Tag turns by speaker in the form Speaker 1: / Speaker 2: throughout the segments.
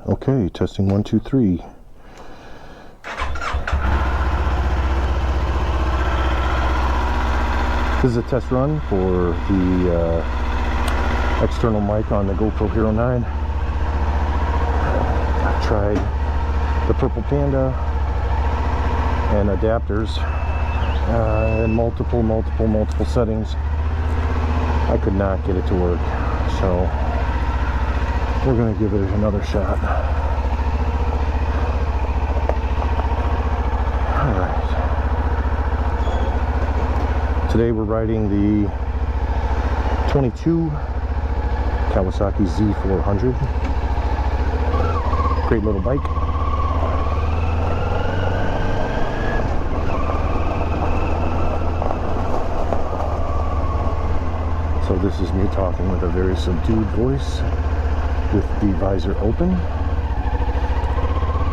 Speaker 1: Okay, testing 1, 2, 3. This is a test run for the external mic on the GoPro Hero 9. I've tried the Purple Panda and adapters in multiple settings. I could not get it to work, so we're going to give it another shot. Alright. Today we're riding the 22 Kawasaki Z400. Great little bike. So this is me talking with a very subdued voice, with the visor open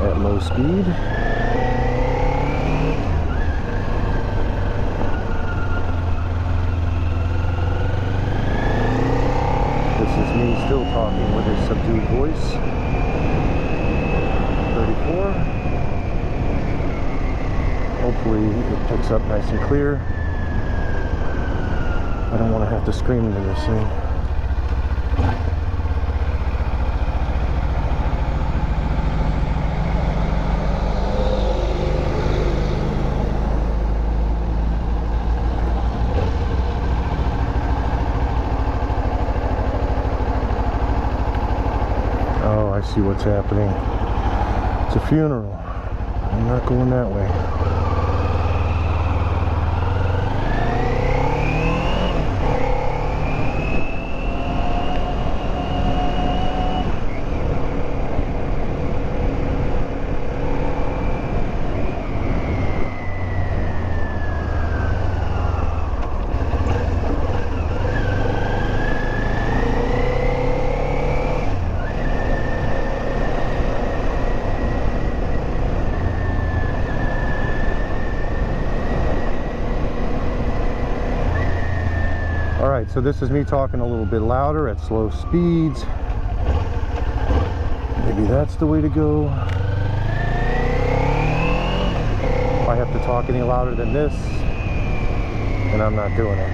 Speaker 1: at low speed. This is me still talking with a subdued voice. 34. Hopefully it picks up nice and clear. I don't want to have to scream into this thing. Oh, I see what's happening. It's a funeral. I'm not going that way. Alright, so this is me talking a little bit louder at slow speeds. Maybe that's the way to go. If I have to talk any louder than this, then I'm not doing it.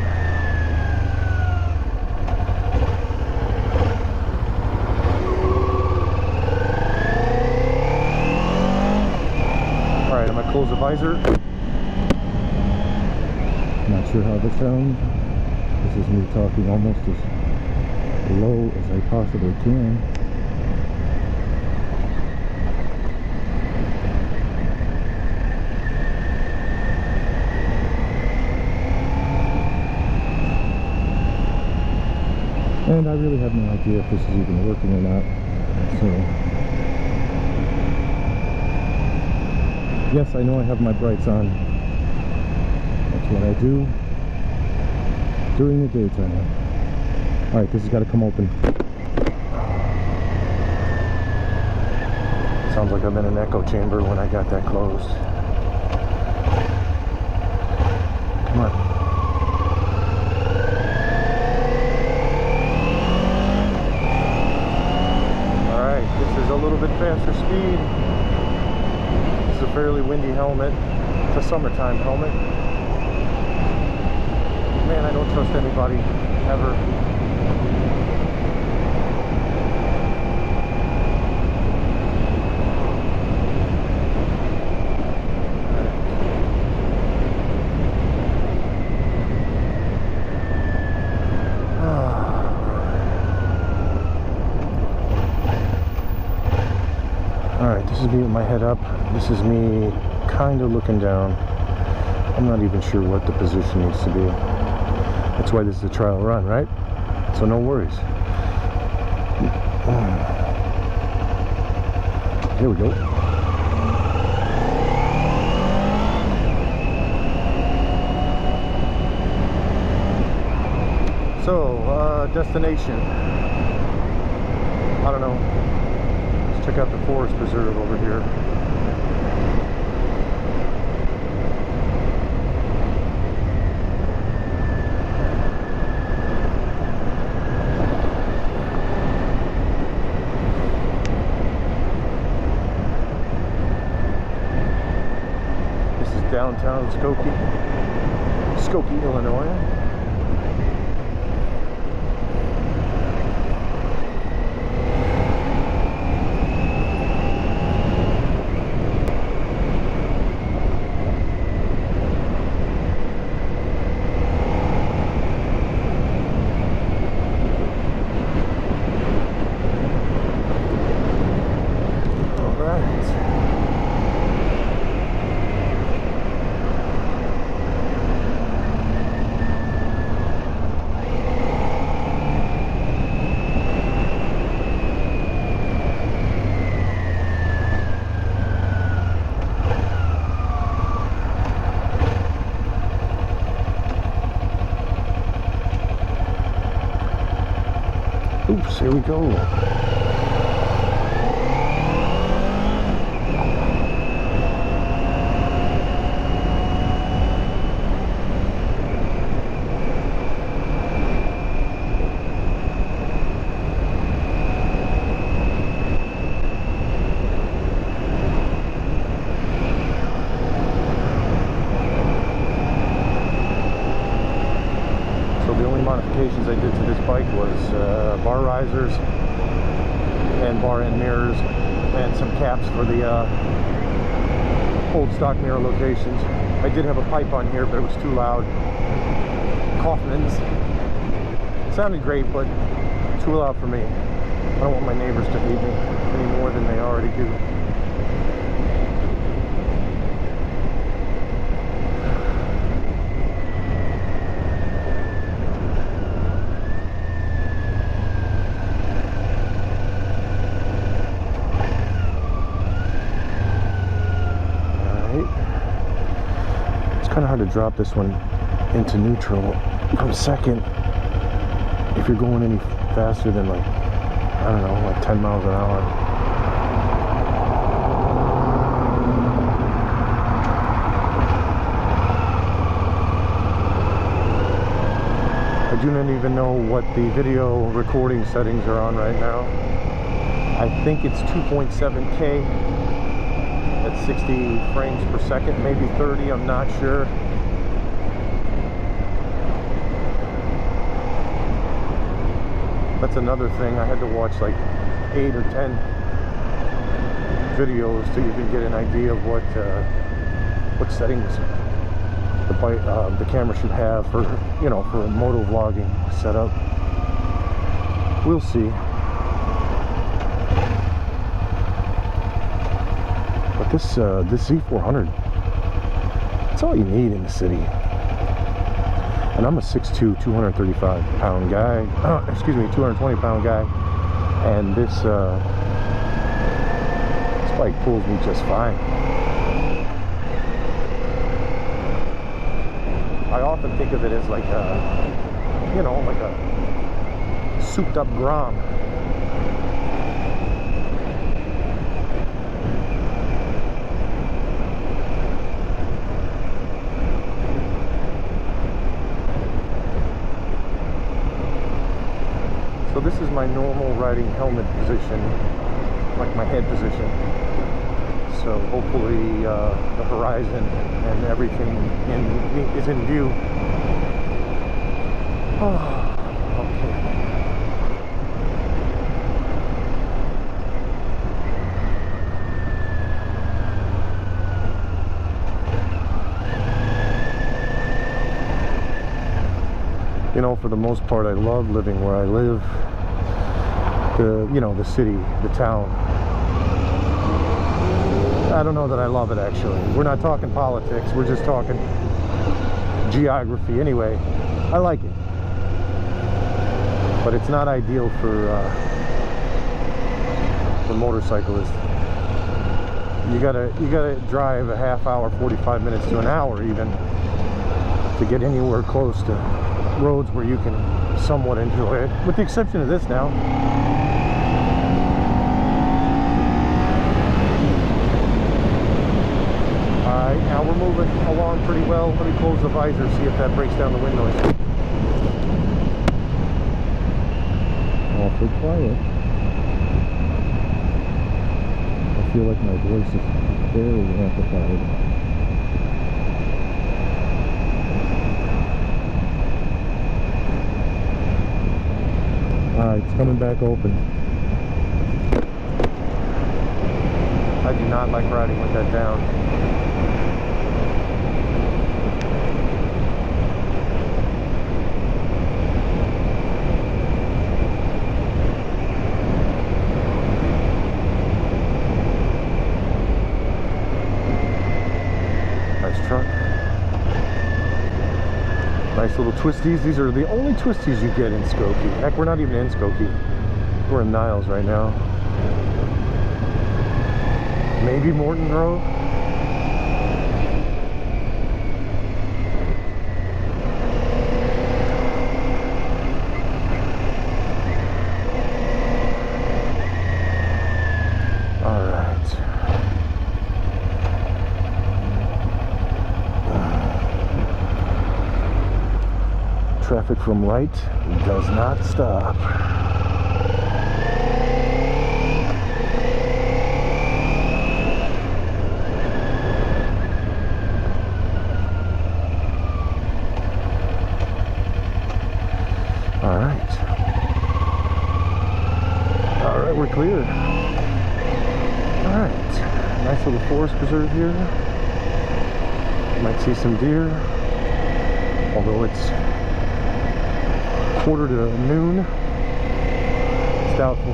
Speaker 1: Alright, I'm going to close the visor. Not sure how this sounds. This is me talking almost as low as I possibly can. And I really have no idea if this is even working or not. So, yes, I know I have my brights on. That's what I do during the daytime. Alright, this has got to come open. Sounds like I'm in an echo chamber when I got that closed. Come on. Alright, this is a little bit faster speed. This is a fairly windy helmet. It's a summertime helmet. Man, I don't trust anybody, ever. Alright, this is me with my head up. This is me kind of looking down. I'm not even sure what the position needs to be. That's why this is a trial run, right? So no worries. Here we go. So, destination. I don't know. Let's check out the forest preserve over here. downtown Skokie, Illinois. Oops, here we go. Modifications I did to this bike was bar risers and bar end mirrors and some caps for the old stock mirror locations. I did have a pipe on here, but it was too loud. Kaufman's sounded great, but too loud for me. I don't want my neighbors to hate me any more than they already do. Kind of hard to drop this one into neutral from second if you're going any faster than, like, I don't know, like 10 miles an hour. I do not even know what the video recording settings are on right now. I think it's 2.7K. At 60 frames per second, maybe 30, I'm not sure. That's another thing. I had to watch like 8 or 10 videos to even get an idea of what settings the camera should have for, you know, for a moto vlogging setup. We'll see. This Z400, that's all you need in the city. And I'm a 6'2", 235-pound guy. 220-pound guy. And this bike pulls me just fine. I often think of it as like a, you know, like a souped-up Grom. So this is my normal riding helmet position, like my head position. So hopefully the horizon and everything is in view. Oh, okay. You know, for the most part, I love living where I live. The city, the town. I don't know that I love it, actually. We're not talking politics, we're just talking geography. Anyway, I like it. But it's not ideal for motorcyclists. You gotta drive a half hour, 45 minutes to an hour even, to get anywhere close to roads where you can somewhat enjoy it, with the exception of this now. Alright, now we're moving along pretty well. Let me close the visor, see if that breaks down the wind noise. Awfully quiet. I feel like my voice is very amplified. Alright, it's coming back open. I do not like riding with that down. Nice truck. Nice little twisties. These are the only twisties you get in Skokie. Heck, we're not even in Skokie. We're in Niles right now. Maybe Morton Grove. All right. Traffic from right does not stop. All right, we're clear. All right, nice little forest preserve here. You might see some deer, although it's quarter to noon. It's doubtful.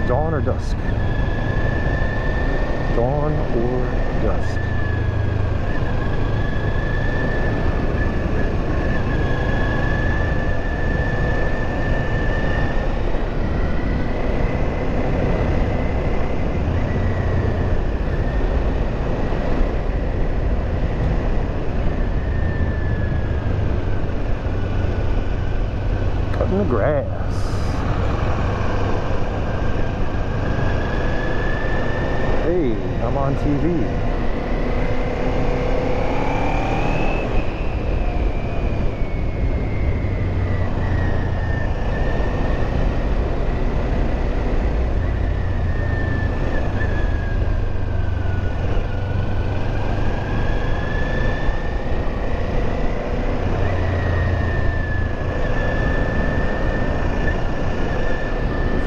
Speaker 1: Dawn or dusk? Dawn or dusk? Cutting the grass. Hey, I'm on TV.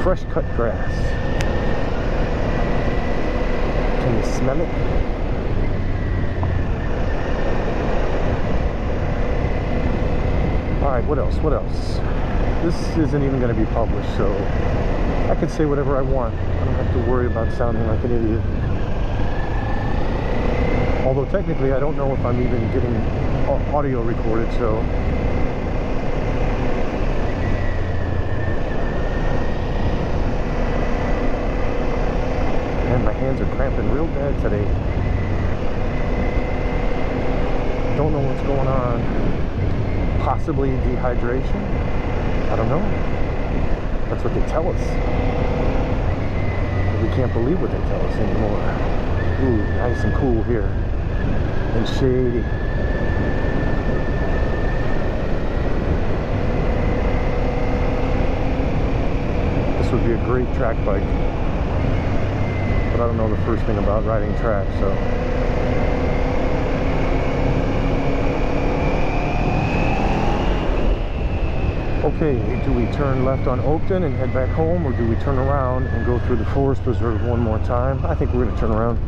Speaker 1: Fresh cut grass. Can you smell it? Alright, what else? What else? This isn't even going to be published, so I can say whatever I want. I don't have to worry about sounding like an idiot. Although technically I don't know if I'm even getting audio recorded, so my hands are cramping real bad today. Don't know what's going on. Possibly dehydration. I don't know. That's what they tell us. But we can't believe what they tell us anymore. Ooh, nice and cool here. And shady. This would be a great track bike. But I don't know the first thing about riding track, so. Okay, do we turn left on Oakton and head back home, or do we turn around and go through the forest preserve one more time? I think we're going to turn around.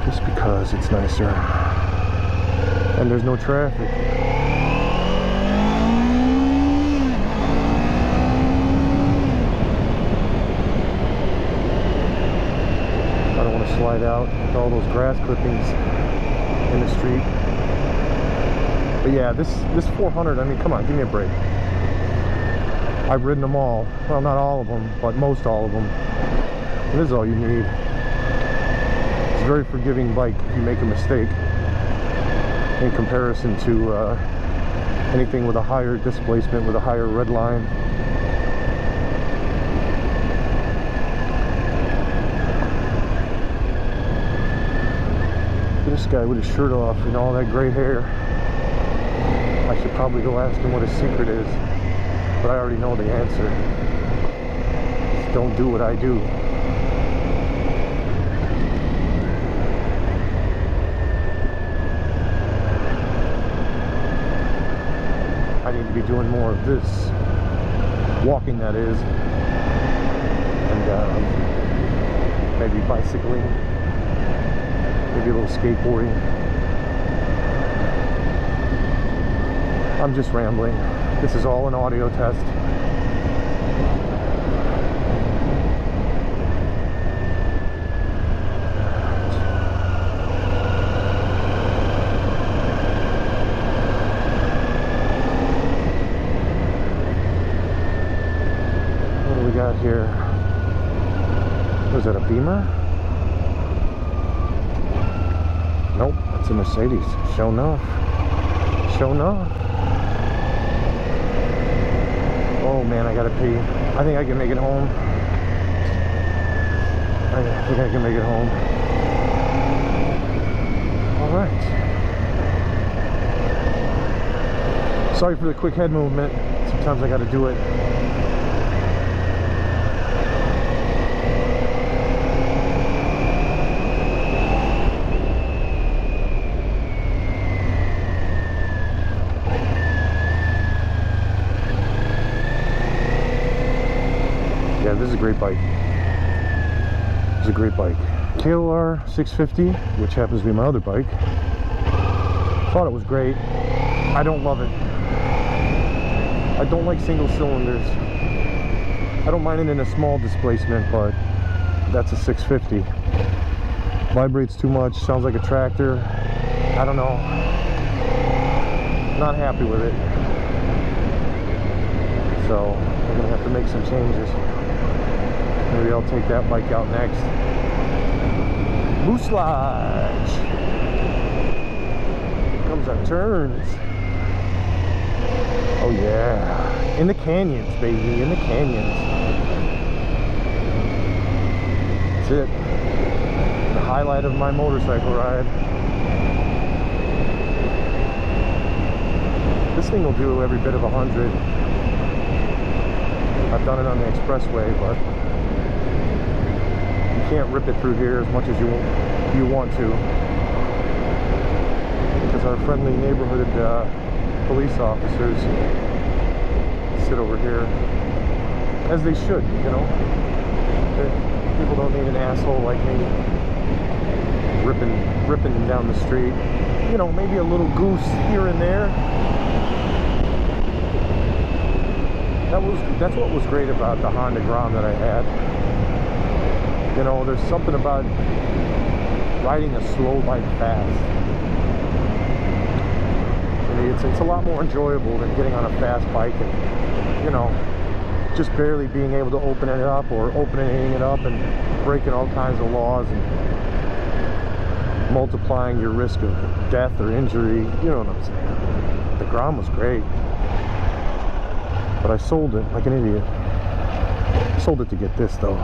Speaker 1: Just because it's nicer. And there's no traffic. Slide out with all those grass clippings in the street. But yeah, this 400, I mean, come on, give me a break. I've ridden them all. Well, not all of them, but most all of them. And this is all you need. It's a very forgiving bike if you make a mistake in comparison to anything with a higher displacement, with a higher red line. This guy with his shirt off and all that gray hair. I should probably go ask him what his secret is, but I already know the answer. Just don't do what I do. to be doing more of this walking, that is, and maybe bicycling, maybe a little skateboarding. I'm just rambling. This is all an audio test. What do we got here? Was that a Beamer? Nope, that's a Mercedes. Sure enough. Sure enough. Oh man, I gotta pee. I think I can make it home. I think I can make it home. Alright. Sorry for the quick head movement. Sometimes I gotta do it. Yeah, this is a great bike. It's a great bike. KLR 650, which happens to be my other bike. Thought it was great. I don't love it. I don't like single cylinders. I don't mind it in a small displacement, but that's a 650. Vibrates too much, sounds like a tractor. I don't know. Not happy with it. So I'm gonna have to make some changes. Maybe I'll take that bike out next. Moose Lodge. Here comes our turns. Oh yeah. In the canyons, baby. In the canyons. That's it. The highlight of my motorcycle ride. This thing will do every bit of 100. I've done it on the expressway, but you can't rip it through here as much as you want to, because our friendly neighborhood police officers sit over here, as they should, you know. People don't need an asshole like me ripping down the street. You know, maybe a little goose here and there. That's what was great about the Honda Grom that I had. You know, there's something about riding a slow bike fast. I mean, it's a lot more enjoyable than getting on a fast bike and, you know, just barely being able to open it up or opening it up and breaking all kinds of laws and multiplying your risk of death or injury. You know what I'm saying? The Grom was great. But I sold it like an idiot. Sold it to get this though.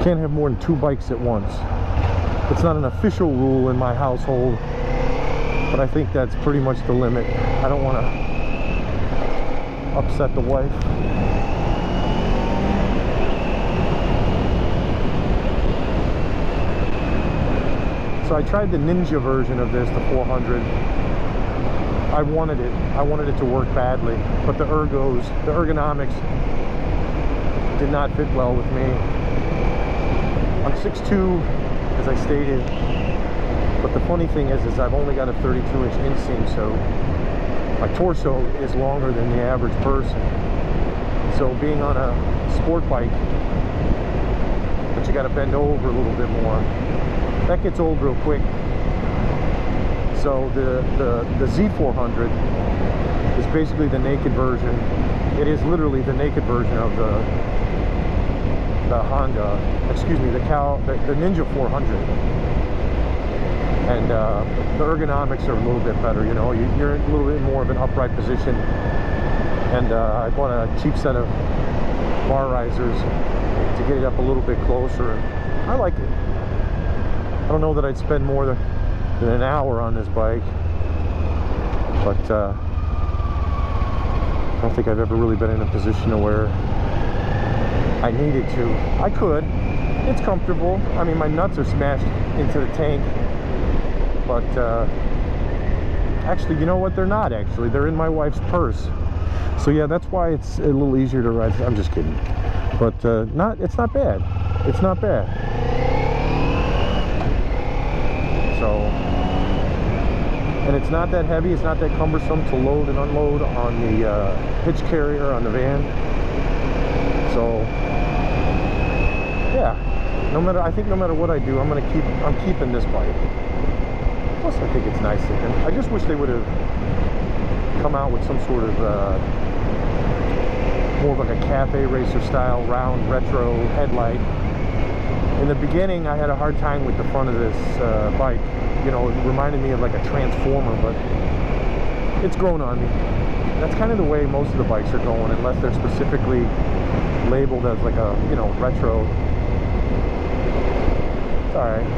Speaker 1: Can't have more than 2 bikes at once. It's not an official rule in my household, but I think that's pretty much the limit. I don't want to upset the wife. So I tried the Ninja version of this, the 400. I wanted it to work badly, but the ergonomics did not fit well with me. I'm 6'2", as I stated, but the funny thing is I've only got a 32-inch inseam, so my torso is longer than the average person. So being on a sport bike, but you got to bend over a little bit more, that gets old real quick. So the Z400 is basically the naked version. It is literally the naked version of the Honda, excuse me, the Ninja 400. And the ergonomics are a little bit better. You know, you're in a little bit more of an upright position. And I bought a cheap set of bar risers to get it up a little bit closer. And I like it. I don't know that I'd spend more than an hour on this bike, but I don't think I've ever really been in a position where I needed to. I could. It's comfortable. I mean, my nuts are smashed into the tank, but Actually, you know what? They're not actually. They're in my wife's purse. So yeah, that's why it's a little easier to ride. I'm just kidding. But it's not bad. It's not bad. So, and it's not that heavy. It's not that cumbersome to load and unload on the hitch carrier on the van. So yeah, I think no matter what I do, I'm keeping this bike. Plus, I think it's nice looking. I just wish they would have come out with some sort of more of like a cafe racer style round retro headlight. In the beginning, I had a hard time with the front of this bike. You know, it reminded me of like a transformer, but it's grown on me. That's kind of the way most of the bikes are going, unless they're specifically labeled as like a, you know, retro. It's alright.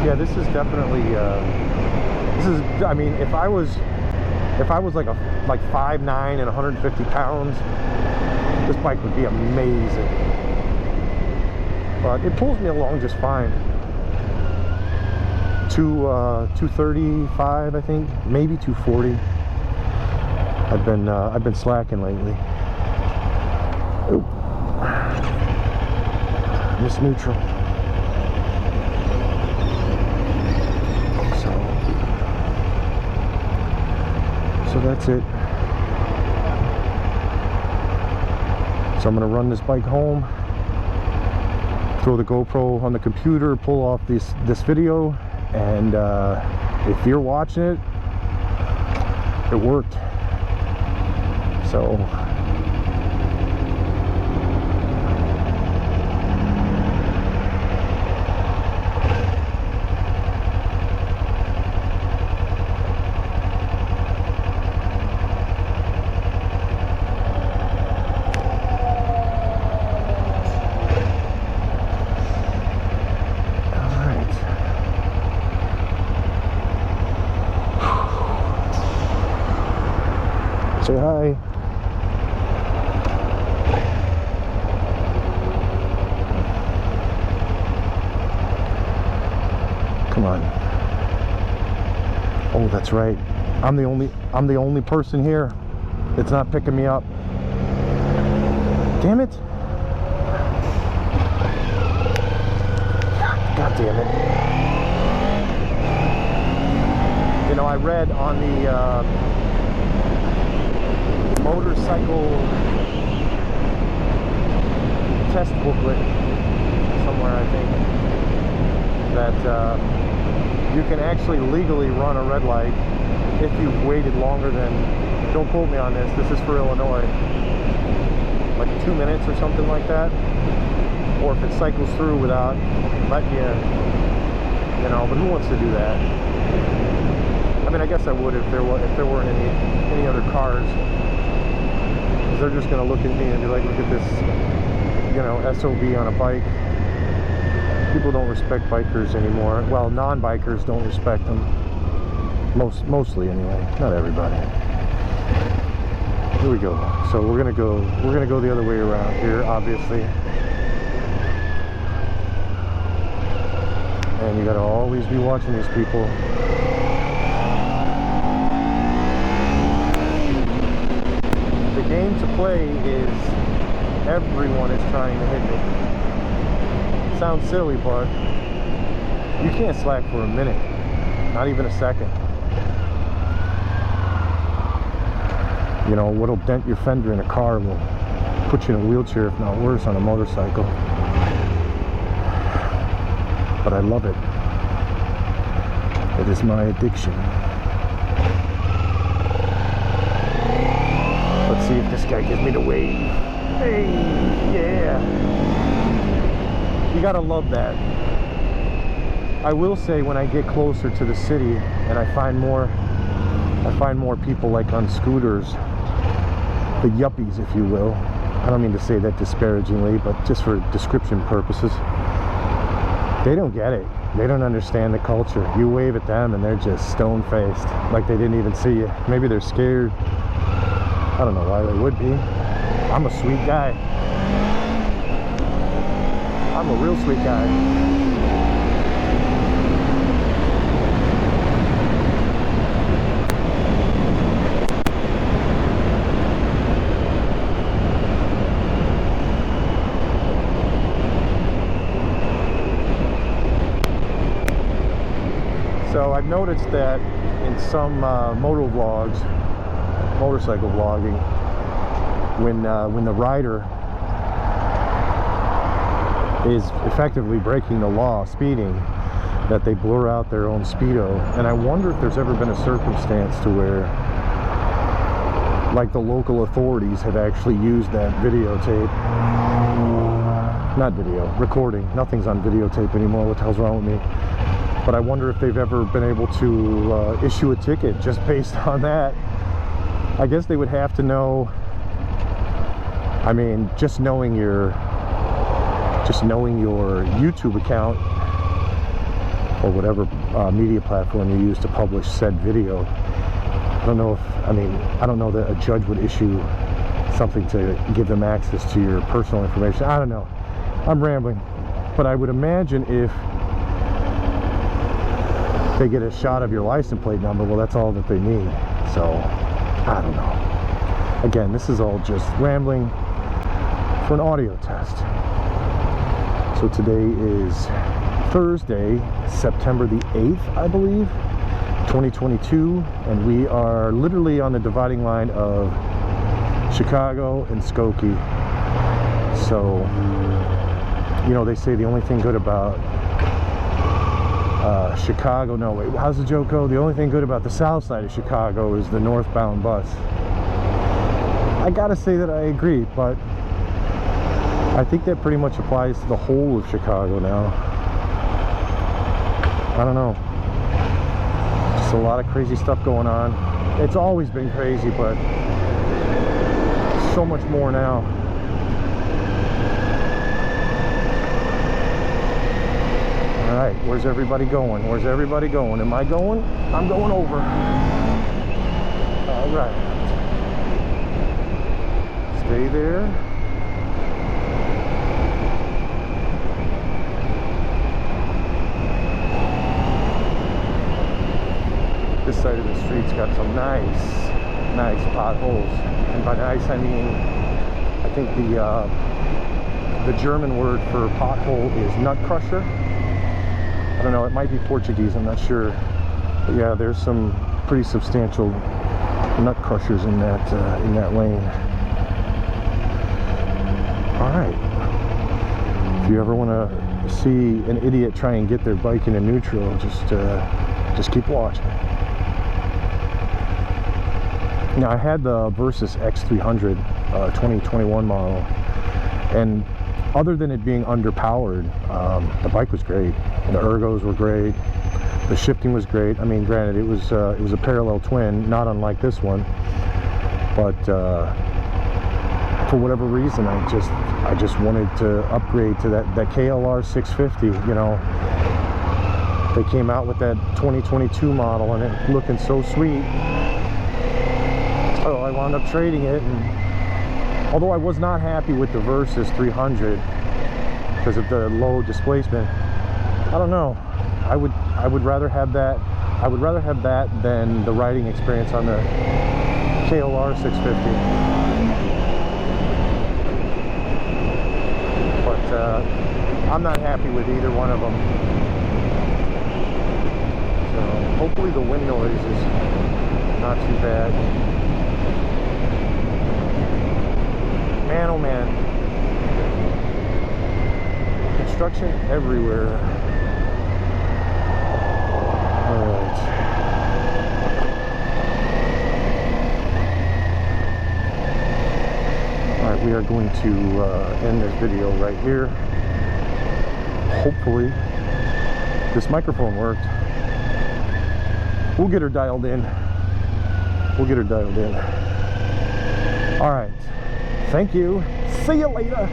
Speaker 1: Yeah, this is definitely I mean, if I was like 5'9" and 150 pounds, this bike would be amazing. But it pulls me along just fine. 235, I think, maybe 240. I've been slacking lately. Oop. Miss neutral. So that's it. So I'm gonna run this bike home, throw the GoPro on the computer, pull off this video, and if you're watching it, it worked. So say hi. Come on. Oh, that's right. I'm the only person here. It's not picking me up. Damn it. God damn it. You know, I read on the motorcycle test booklet somewhere, I think, that you can actually legally run a red light if you've waited longer than, don't quote me on this is for Illinois, like 2 minutes or something like that, or if it cycles through without letting you, you know, but who wants to do that? I mean, I guess I would if there weren't any other cars. They're just going to look at me and be like, look at this, you know, SOB on a bike. People don't respect bikers anymore. Well, non-bikers don't respect them. Mostly anyway, not everybody. Here we go. So we're gonna go the other way around here, obviously. And you gotta always be watching these people. The game to play is everyone is trying to hit me. Sounds silly, but you can't slack for a minute, not even a second. You know, what'll dent your fender in a car will put you in a wheelchair, if not worse, on a motorcycle. But I love it. It is my addiction. Let's see if this guy gives me the wave. Hey, yeah. You gotta love that. I will say, when I get closer to the city and I find more people like on scooters, the yuppies, if you will. I don't mean to say that disparagingly, but just for description purposes. They don't get it. They don't understand the culture. You wave at them and they're just stone-faced, like they didn't even see you. Maybe they're scared. I don't know why they would be. I'm a sweet guy. I'm a real sweet guy. noticed that in some motorcycle vlogging, when the rider is effectively breaking the law, speeding, that they blur out their own speedo. And I wonder if there's ever been a circumstance to where, like, the local authorities have actually used that videotape. Not video, recording. Nothing's on videotape anymore. What the hell's wrong with me? But I wonder if they've ever been able to issue a ticket just based on that. I guess they would have to know, I mean, just knowing your YouTube account or whatever media platform you use to publish said video. I don't know that a judge would issue something to give them access to your personal information. I don't know. I'm rambling. But I would imagine if they get a shot of your license plate number, well, that's all that they need. So, I don't know. Again, this is all just rambling for an audio test. So today is Thursday, September the 8th, I believe, 2022, and we are literally on the dividing line of Chicago and Skokie. So, you know, they say the only thing good about Chicago, no wait, how's the joke go? The only thing good about the south side of Chicago is the northbound bus. I gotta say that I agree, but I think that pretty much applies to the whole of Chicago now. I don't know. Just a lot of crazy stuff going on. It's always been crazy, but so much more now. Alright, where's everybody going? Where's everybody going? Am I going? I'm going over. Alright. Stay there. This side of the street's got some nice potholes. And by nice, I mean, I think the German word for pothole is nut crusher. I don't know, it might be Portuguese, I'm not sure. But yeah, there's some pretty substantial nut crushers in that lane. Alright. If you ever want to see an idiot try and get their bike into neutral, just keep watching. Now, I had the Versys X300 2021 model, and other than it being underpowered, the bike was great. The ergos were great. The shifting was great. I mean, granted, it was a parallel twin, not unlike this one. But for whatever reason, I just wanted to upgrade to that KLR 650. You know, they came out with that 2022 model, and it looking so sweet. So I wound up trading it, and although I was not happy with the Versys 300 because of the low displacement, I don't know. I would rather have that. I would rather have that than the riding experience on the KLR 650. But I'm not happy with either one of them. So hopefully the wind noise is not too bad. Man, oh man. Construction everywhere. Alright. Alright, we are going to end this video right here. Hopefully this microphone worked. We'll get her dialed in. Alright. Thank you. See you later.